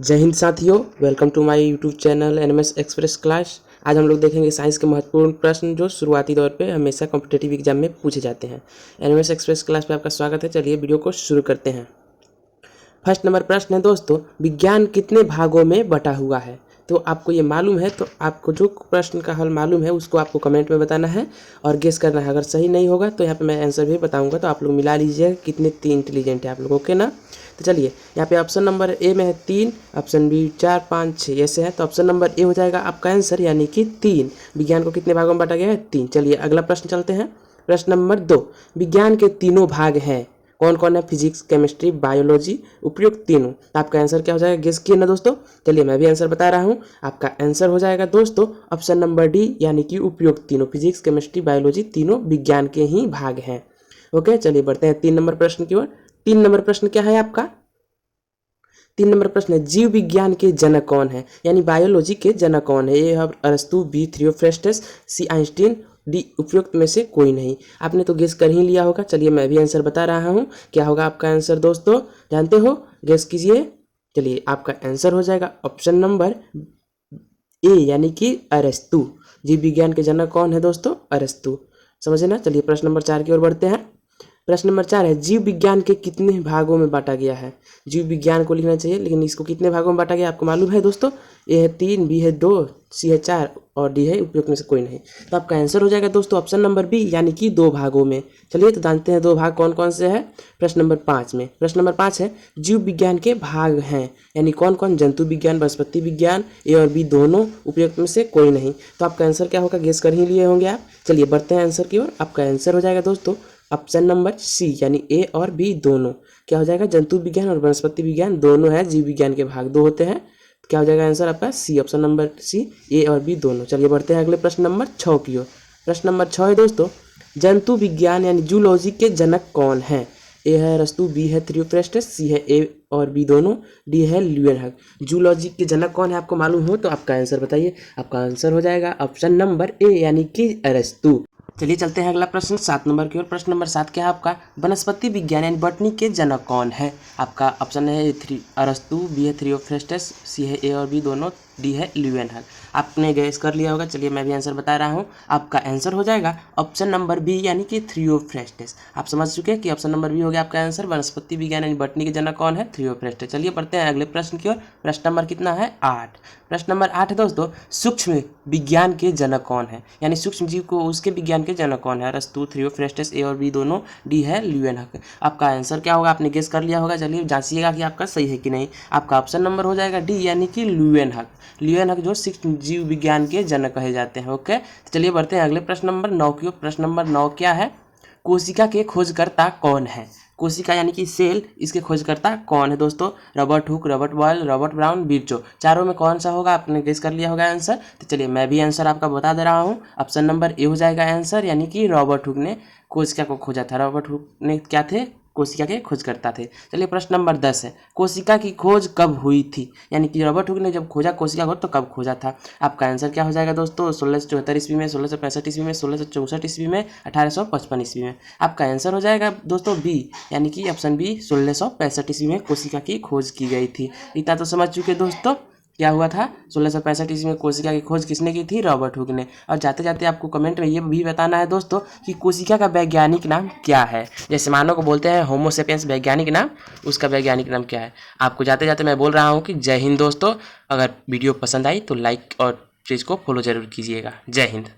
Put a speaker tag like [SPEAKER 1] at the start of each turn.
[SPEAKER 1] जय हिंद साथियों, welcome to my YouTube channel NMS express class. आज हम लोग देखेंगे साइंस के महत्वपूर्ण प्रश्न जो शुरुआती दौर पे हमेशा कॉम्पिटिटिव एग्जाम में पूछे जाते हैं। एनएमएस एक्सप्रेस क्लास पे आपका स्वागत है। चलिए वीडियो को शुरू करते हैं। फर्स्ट नंबर प्रश्न है दोस्तों, विज्ञान कितने भागों में बटा हुआ है? तो आपको ये मालूम है तो आपको जो प्रश्न का हल मालूम है उसको आपको कमेंट में बताना है और गेस करना है। अगर सही नहीं होगा तो यहाँ पे मैं आंसर भी बताऊंगा, तो आप लोग मिला लीजिएगा कितने इंटेलिजेंट है आप लोग। ओके ना? तो चलिए यहाँ पे ऑप्शन नंबर ए में है 3, ऑप्शन बी 4, 5, 6 ऐसे है। तो ऑप्शन नंबर ए हो जाएगा आपका आंसर, यानी कि 3। विज्ञान को कितने भागों में बांटा गया है? 3। चलिए अगला प्रश्न चलते हैं। प्रश्न नंबर 2, विज्ञान के तीनों भाग हैं, कौन कौन है? फिजिक्स, केमिस्ट्री, बायोलॉजी, उपयुक्त तीनों। तो आपका आंसर क्या हो जाएगा? गेस किए ना दोस्तों? चलिए मैं भी आंसर बता रहा हूँ। आपका आंसर हो जाएगा दोस्तों ऑप्शन नंबर डी, यानी कि उपयुक्त तीनों। फिजिक्स, केमिस्ट्री, बायोलॉजी तीनों विज्ञान के ही भाग हैं। ओके, चलिए बढ़ते हैं 3 नंबर प्रश्न की ओर। 3 नंबर प्रश्न क्या है आपका? 3 नंबर प्रश्न है, जीव विज्ञान के जनक कौन है? यानी बायोलॉजी के जनक कौन है? ए अरस्तु, बी थियोफ्रेस्टस, सी आइंस्टीन, डी उपयुक्त में से कोई नहीं। आपने तो गेस कर ही लिया होगा। चलिए मैं भी आंसर बता रहा हूँ। क्या होगा आपका आंसर दोस्तों? जानते हो? गेस कीजिए। चलिए आपका आंसर हो जाएगा ऑप्शन नंबर ए, यानी कि अरस्तु। जीव विज्ञान के जनक कौन है दोस्तों? अरस्तु। समझे ना? चलिए प्रश्न नंबर 4 की ओर बढ़ते हैं। प्रश्न नंबर 4 है, जीव विज्ञान के कितने भागों में बांटा गया है? जीव विज्ञान को लिखना चाहिए, लेकिन इसको कितने भागों में बांटा गया आपको मालूम है दोस्तों? ए है 3, बी है 2, सी है 4 और डी है उपयुक्त में से कोई नहीं। तो आपका आंसर हो जाएगा दोस्तों ऑप्शन नंबर बी, यानी कि 2 भागों में। चलिए तो जानते हैं 2 भाग कौन कौन से हैं। प्रश्न नंबर 5 में, प्रश्न नंबर 5 है, जीव विज्ञान के भाग हैं, यानी कौन कौन? जंतु विज्ञान, वनस्पति विज्ञान, ए और बी दोनों, उपयुक्त में से कोई नहीं। तो आपका आंसर क्या होगा? गेस कर ही लिए होंगे आप। चलिए बढ़ते हैं आंसर की ओर। आपका आंसर हो जाएगा दोस्तों ऑप्शन नंबर सी, यानी ए और बी दोनों। क्या हो जाएगा? जंतु विज्ञान और वनस्पति विज्ञान दोनों है, जीव विज्ञान के भाग 2 होते हैं। तो क्या हो जाएगा आंसर आपका? सी, ऑप्शन नंबर सी, ए और बी दोनों। चलिए बढ़ते हैं अगले प्रश्न नंबर 6 की ओर। प्रश्न नंबर 6 है दोस्तों, जंतु विज्ञान यानी जूलॉजी के जनक कौन है? ए है अरस्तु, बी है थियोफ्रेस्टस, सी है ए और बी दोनों, डी है ल्यूवेनहॉक। जूलॉजी के जनक कौन है आपको मालूम हो तो आपका आंसर बताइए। आपका आंसर हो जाएगा ऑप्शन नंबर ए, यानी कि अरस्तु। चलिए चलते हैं अगला प्रश्न 7 नंबर की ओर। प्रश्न नंबर 7 क्या है आपका? वनस्पति विज्ञान यानी बॉटनी के जनक कौन है? आपका ऑप्शन है अरस्तु, बी है थियोफ्रेस्टस, सी है ए और बी दोनों, डी है ल्यूवेनहॉक। आपने गैस कर लिया होगा। चलिए मैं भी आंसर बता रहा हूँ। आपका आंसर हो जाएगा ऑप्शन नंबर बी, यानी कि थियोफ्रेस्टस। आप समझ चुके हैं कि ऑप्शन नंबर बी हो गया आपका आंसर। वनस्पति विज्ञान यानी बॉटनी के जनक कौन है? थियोफ्रेस्टस। चलिए बढ़ते हैं अगले प्रश्न की ओर। प्रश्न नंबर कितना है? 8। प्रश्न नंबर 8 है दोस्तों, सूक्ष्म विज्ञान के जनक कौन है? यानी सूक्ष्म जीव को उसके विज्ञान के जनक कौन है? अरस्तु, थियोफ्रेस्टस, ए और बी दोनों, डी है ल्यूवेनहॉक। आपका आंसर क्या होगा? आपने गेस कर लिया होगा। चलिए जांचिएगा कि आपका सही है कि नहीं। आपका ऑप्शन नंबर हो जाएगा डी, यानी कि ल्यूवेनहॉक। ल्यूवेनहॉक जो सूक्ष्म जीव विज्ञान के जनक कहे जाते हैं। ओके, तो चलिए बढ़ते हैं अगले प्रश्न नंबर 9 की ओर। प्रश्न नंबर 9 क्या है? कोशिका के खोजकर्ता कौन है? कोशिका यानी कि सेल, इसके खोजकर्ता कौन है दोस्तों? Robert Hooke, Robert Boyle, Robert Brown, Virchow. चारों में कौन सा होगा? आपने गेस कर लिया होगा आंसर। तो चलिए मैं भी आंसर आपका बता दे रहा हूँ। ऑप्शन नंबर ए हो जाएगा आंसर, यानी कि रॉबर्ट हुक ने कोशिका को खोजा था। रॉबर्ट हुक ने क्या थे? कोशिका के खोजकर्ता थे। चलिए प्रश्न नंबर 10 है, कोशिका की खोज कब हुई थी? यानी कि रॉबर्ट हुक ने जब खोजा कोशिका को तो कब खोजा था? आपका आंसर क्या हो जाएगा दोस्तों? 1674 ईस्वी में, 1665 ईस्वी में, 1664 ईस्वी में, 1855 ईस्वी में। आपका आंसर हो जाएगा दोस्तों बी, यानी कि ऑप्शन बी, 1665 ईस्वी में कोशिका की खोज की गई थी। इतना तो समझ चुके दोस्तों। क्या हुआ था? 1665 ईस्वी में कोशिका की खोज किसने की थी? रॉबर्ट हुक ने। और जाते जाते आपको कमेंट में ये भी बताना है दोस्तों कि कोशिका का वैज्ञानिक नाम क्या है। जैसे मानव को बोलते हैं होमो सेपियंस वैज्ञानिक नाम, उसका वैज्ञानिक नाम क्या है? आपको जाते जाते मैं बोल रहा हूँ कि जय हिंद दोस्तों। अगर वीडियो पसंद आई तो लाइक और पेज को फॉलो जरूर कीजिएगा। जय हिंद।